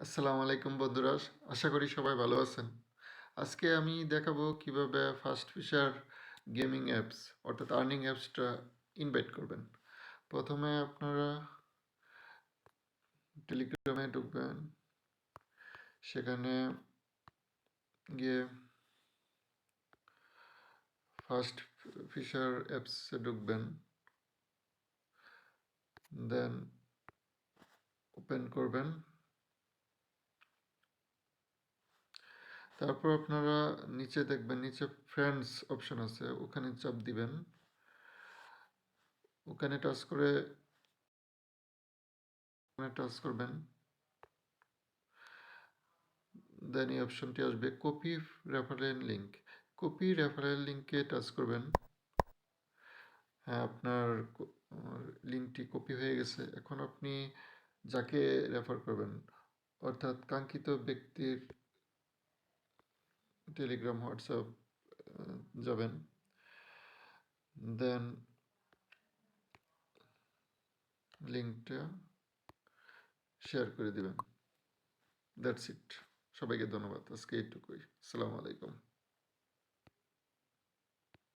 আসসালামু আলাইকুম বন্ধুরা, আশা করি সবাই ভালো আছেন। আজকে আমি দেখাবো কিভাবে ফার্স্ট ফিশার গেমিং অ্যাপস অর্থাৎ আর্নিং অ্যাপসটা ইনভাইট করবেন। প্রথমে আপনারা টেলিগ্রামে ঢুকবেন, সেখানে গিয়ে ফার্স্ট ফিশার অ্যাপসে ঢুকবেন, দেন ওপেন করবেন। তারপর আপনারা নিচে দেখবেন, নিচে ফ্রেন্ডস অপশন আছে, ওখানে চাপ দিবেন। ওখানে টাচ করবেন, দেন এই অপশনটি আসবে copy referral link. Copy referral লিঙ্কে টাচ করবেন। হ্যাঁ, আপনার লিঙ্কটি কপি হয়ে গেছে। এখন আপনি যাকে রেফার করবেন অর্থাৎ কাঙ্ক্ষিত ব্যক্তির টেলিগ্রাম হোয়াটসঅ্যাপ যাবেন, দেন লিঙ্কটা শেয়ার করে দিবেন। That's it. সবাইকে ধন্যবাদ। আজকে এইটুকুই। আসসালামু আলাইকুম।